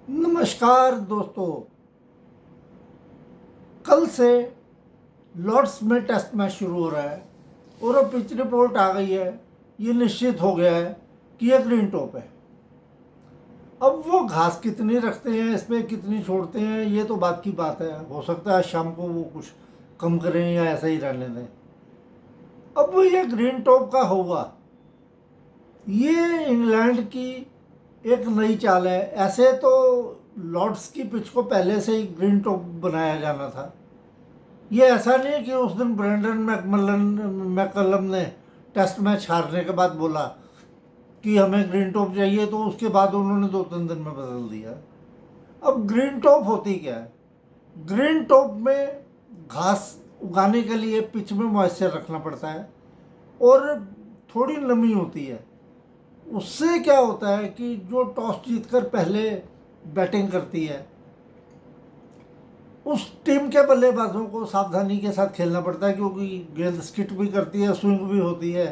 नमस्कार दोस्तों। कल से लॉर्ड्स में टेस्ट मैच शुरू हो रहा है और अब पिच रिपोर्ट आ गई है। ये निश्चित हो गया है कि ये ग्रीन टॉप है। अब वो घास कितनी रखते हैं, इस पर कितनी छोड़ते हैं, ये तो बात की बात है। हो सकता है शाम को वो कुछ कम करें या ऐसा ही रहने दें। अब वो ये ग्रीन टॉप का होगा, ये इंग्लैंड की एक नई चाल है। ऐसे तो लॉर्ड्स की पिच को पहले से ही ग्रीन टॉप बनाया जाना था। ये ऐसा नहीं कि उस दिन ब्रेंडन मैककलम ने टेस्ट मैच हारने के बाद बोला कि हमें ग्रीन टॉप चाहिए, तो उसके बाद उन्होंने 2-3 दिन में बदल दिया। अब ग्रीन टॉप होती क्या है? ग्रीन टॉप में घास उगाने के लिए पिच में मॉइस्चर रखना पड़ता है और थोड़ी नमी होती है। उससे क्या होता है कि जो टॉस जीतकर पहले बैटिंग करती है, उस टीम के बल्लेबाजों को सावधानी के साथ खेलना पड़ता है, क्योंकि गेंद स्किट भी करती है, स्विंग भी होती है।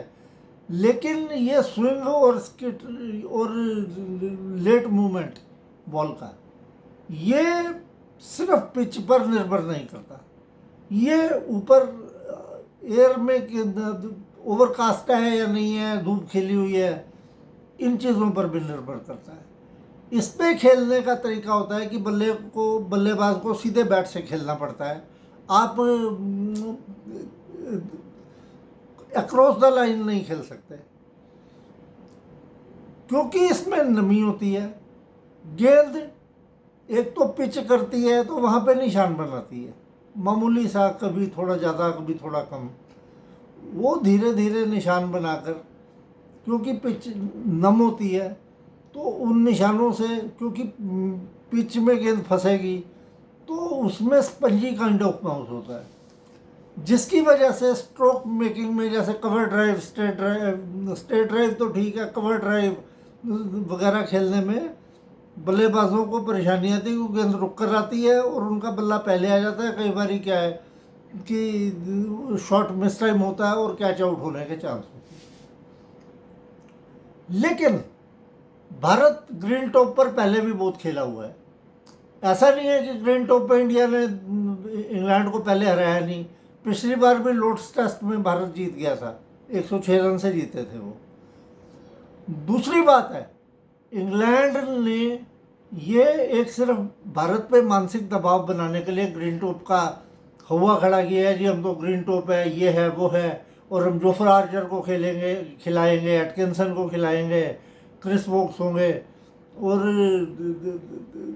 लेकिन ये स्विंग और स्किट और लेट मूवमेंट बॉल का, ये सिर्फ पिच पर निर्भर नहीं करता। ये ऊपर एयर में ओवरकास्ट है या नहीं है, धूप खिली हुई है, इन चीज़ों पर भी निर्भर करता है। इस पे खेलने का तरीका होता है कि बल्लेबाज को सीधे बैट से खेलना पड़ता है। आप अक्रॉस द लाइन नहीं खेल सकते, क्योंकि इसमें नमी होती है। गेंद एक तो पिच करती है तो वहाँ पे निशान बनाती है, मामूली सा, कभी थोड़ा ज़्यादा कभी थोड़ा कम। वो धीरे धीरे निशान बनाकर, क्योंकि पिच नम होती है, तो उन निशानों से, क्योंकि पिच में गेंद फंसेगी तो उसमें स्पंजी काइंड ऑफ बाउंस होता है, जिसकी वजह से स्ट्रोक मेकिंग में, जैसे कवर ड्राइव, स्ट्रेट ड्राइव तो ठीक है, कवर ड्राइव वगैरह खेलने में बल्लेबाजों को परेशानी आती है, क्योंकि गेंद रुक कर आती है और उनका बल्ला पहले आ जाता है। कई बार क्या है कि शॉट मिस टाइम होता है और कैच आउट होने के चांस होते हैं। लेकिन भारत ग्रीन टॉप पर पहले भी बहुत खेला हुआ है। ऐसा नहीं है कि ग्रीन टॉप पे इंडिया ने इंग्लैंड को पहले हराया नहीं। पिछली बार भी लॉर्ड्स टेस्ट में भारत जीत गया था, 106 रन से जीते थे वो। दूसरी बात है, इंग्लैंड ने ये एक सिर्फ भारत पे मानसिक दबाव बनाने के लिए ग्रीन टॉप का हवा खड़ा किया है। जी हम तो ग्रीन टॉप है, ये है वो है, और हम जोफ्रा आर्चर को खिलाएंगे, एटकिंसन को खिलाएंगे, क्रिस वोक्स होंगे, और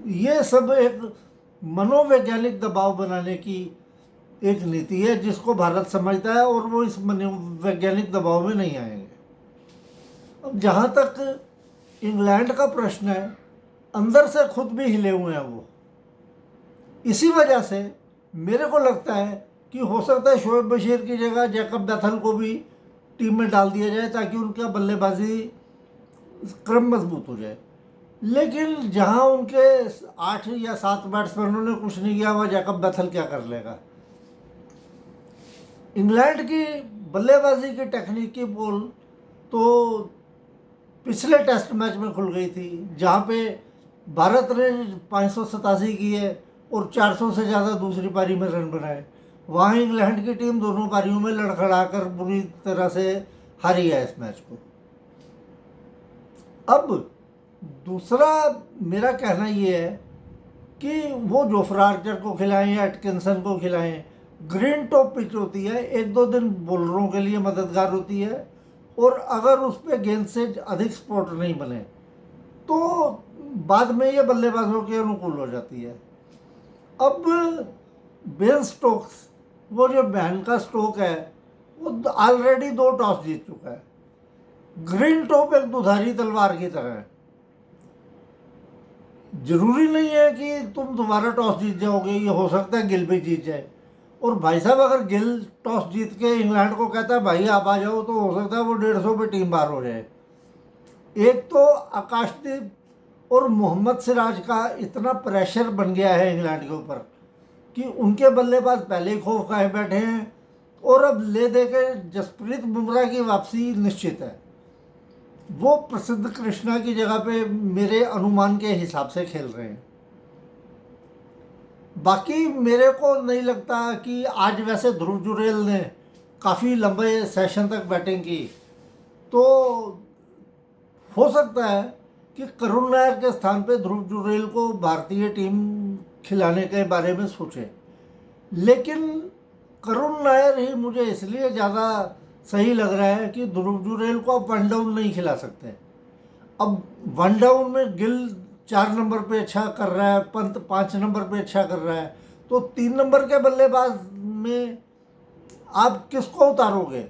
ये सब एक मनोवैज्ञानिक दबाव बनाने की एक नीति है, जिसको भारत समझता है, और वो इस मनोवैज्ञानिक दबाव में नहीं आएंगे। अब जहाँ तक इंग्लैंड का प्रश्न है, अंदर से खुद भी हिले हुए हैं वो। इसी वजह से मेरे को लगता है कि हो सकता है शोएब बशीर की जगह जैकब बैथल को भी टीम में डाल दिया जाए, ताकि उनका बल्लेबाजी क्रम मजबूत हो जाए। लेकिन जहां उनके 8 या 7 बैट्समैनों ने कुछ नहीं किया, वह जैकब बैथल क्या कर लेगा। इंग्लैंड की बल्लेबाजी की टेक्निक की बोल तो पिछले टेस्ट मैच में खुल गई थी, जहां पे भारत ने 587 किए और 400 से ज़्यादा दूसरी पारी में रन बनाए। वहाँ इंग्लैंड की टीम दोनों पारियों में लड़खड़ाकर बुरी तरह से हारी है इस मैच को। अब दूसरा मेरा कहना ये है कि वो जोफ्रा आर्चर को खिलाएं या एटकिंसन को खिलाएं। ग्रीन टॉप पिच होती है, 1-2 दिन बॉलरों के लिए मददगार होती है, और अगर उस पर गेंद से अधिक स्पॉट नहीं बने तो बाद में ये बल्लेबाजों के अनुकूल हो जाती है। अब बेन स्टोक्स, वो जो बैन का स्टोक है, वो ऑलरेडी 2 टॉस जीत चुका है। ग्रीन टॉप एक दुधारी तलवार की तरह है। जरूरी नहीं है कि तुम दोबारा टॉस जीत जाओगे, ये हो सकता है गिल भी जीत जाए। और भाई साहब, अगर गिल टॉस जीत के इंग्लैंड को कहता है भाई आप आ जाओ, तो हो सकता है वो 150 पे टीम बाहर हो जाए। एक तो आकाशदीप और मोहम्मद सिराज का इतना प्रेशर बन गया है इंग्लैंड के ऊपर कि उनके बल्लेबाज पहले ही खौफ खाए बैठे हैं, और अब ले दे के जसप्रीत बुमराह की वापसी निश्चित है। वो प्रसिद्ध कृष्णा की जगह पे मेरे अनुमान के हिसाब से खेल रहे हैं। बाकी मेरे को नहीं लगता कि आज वैसे ध्रुव जुरेल ने काफ़ी लंबे सेशन तक बैटिंग की, तो हो सकता है कि करुण नायर के स्थान पे ध्रुव जुरेल को भारतीय टीम खिलाने के बारे में सोचे। लेकिन करुण नायर ही मुझे इसलिए ज़्यादा सही लग रहा है कि ध्रुव जुरेल को अब वन डाउन नहीं खिला सकते। अब वन डाउन में गिल 4 नंबर पे अच्छा कर रहा है, पंत 5 नंबर पे अच्छा कर रहा है, तो 3 नंबर के बल्लेबाज में आप किसको उतारोगे?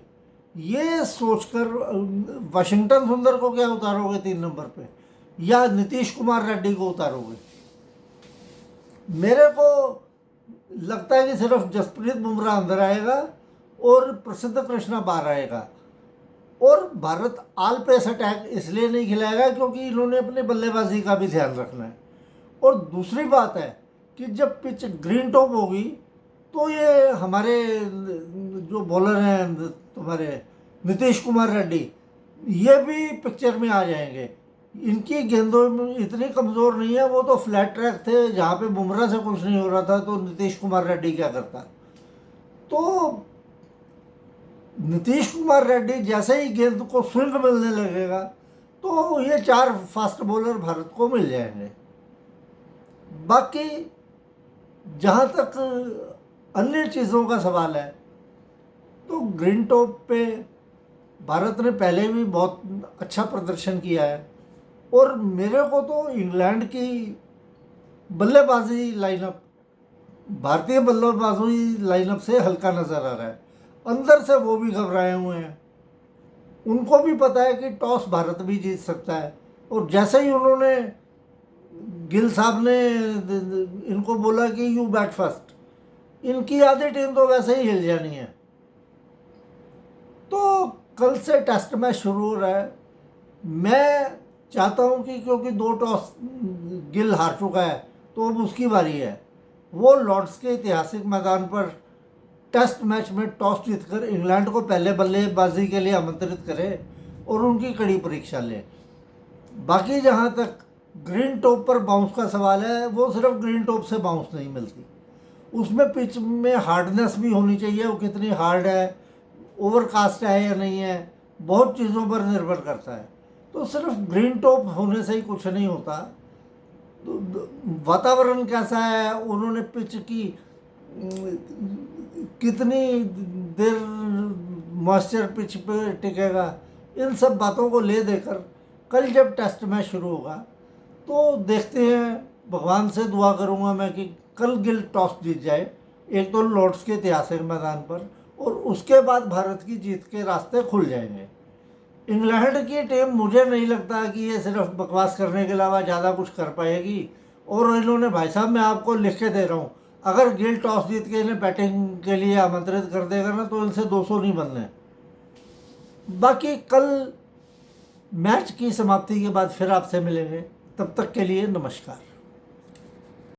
ये सोचकर वाशिंगटन सुंदर को क्या उतारोगे 3 नंबर पे, या नीतीश कुमार रेड्डी को उतारोगे? मेरे को लगता है कि सिर्फ जसप्रीत बुमराह अंदर आएगा और प्रसिद्ध कृष्णा बाहर आएगा। और भारत आल पेस अटैक इसलिए नहीं खिलाएगा क्योंकि इन्होंने अपनी बल्लेबाजी का भी ध्यान रखना है। और दूसरी बात है कि जब पिच ग्रीन टॉप होगी तो ये हमारे जो बॉलर हैं तुम्हारे नीतीश कुमार रेड्डी, ये भी पिक्चर में आ जाएंगे। इनकी गेंदों में इतनी कमज़ोर नहीं है, वो तो फ्लैट ट्रैक थे जहाँ पे बुमराह से कुछ नहीं हो रहा था, तो नीतीश कुमार रेड्डी क्या करता? तो नीतीश कुमार रेड्डी जैसे ही गेंद को स्विंग मिलने लगेगा तो ये 4 फास्ट बॉलर भारत को मिल जाएंगे। बाकी जहाँ तक अन्य चीज़ों का सवाल है, तो ग्रीन टॉप पे भारत ने पहले भी बहुत अच्छा प्रदर्शन किया है, और मेरे को तो इंग्लैंड की बल्लेबाजी लाइनअप भारतीय बल्लेबाजी लाइनअप से हल्का नज़र आ रहा है। अंदर से वो भी घबराए हुए हैं, उनको भी पता है कि टॉस भारत भी जीत सकता है। और जैसे ही उन्होंने गिल साहब ने इनको बोला कि यू बैट फर्स्ट, इनकी आधी टीम तो वैसे ही हिल जानी है। तो कल से टेस्ट मैच शुरू हो रहा है। मैं चाहता हूं कि क्योंकि 2 टॉस गिल हार चुका है तो अब उसकी बारी है, वो लॉर्ड्स के ऐतिहासिक मैदान पर टेस्ट मैच में टॉस जीतकर इंग्लैंड को पहले बल्लेबाजी के लिए आमंत्रित करे और उनकी कड़ी परीक्षा ले। बाकी जहाँ तक ग्रीन टॉप पर बाउंस का सवाल है, वो सिर्फ ग्रीन टॉप से बाउंस नहीं मिलती, उसमें पिच में हार्डनेस भी होनी चाहिए। वो कितनी हार्ड है, ओवरकास्ट है या नहीं है, बहुत चीज़ों पर निर्भर करता है। तो सिर्फ ग्रीन टॉप होने से ही कुछ नहीं होता। तो वातावरण कैसा है, उन्होंने पिच की कितनी देर मॉइस्चर पिच पे टिकेगा, इन सब बातों को ले देकर कल जब टेस्ट मैच शुरू होगा तो देखते हैं। भगवान से दुआ करूंगा मैं कि कल गिल टॉस जीत जाए, एक तो लॉर्ड्स के ऐतिहासिक मैदान पर, और उसके बाद भारत की जीत के रास्ते खुल जाएंगे। इंग्लैंड की टीम मुझे नहीं लगता कि ये सिर्फ बकवास करने के अलावा ज़्यादा कुछ कर पाएगी। और इन्होंने, भाई साहब मैं आपको लिख के दे रहा हूँ, अगर गिल टॉस जीत के इन्हें बैटिंग के लिए आमंत्रित कर देगा ना तो इनसे 200 नहीं बनने। बाकी कल मैच की समाप्ति के बाद फिर आपसे मिलेंगे, तब तक के लिए नमस्कार।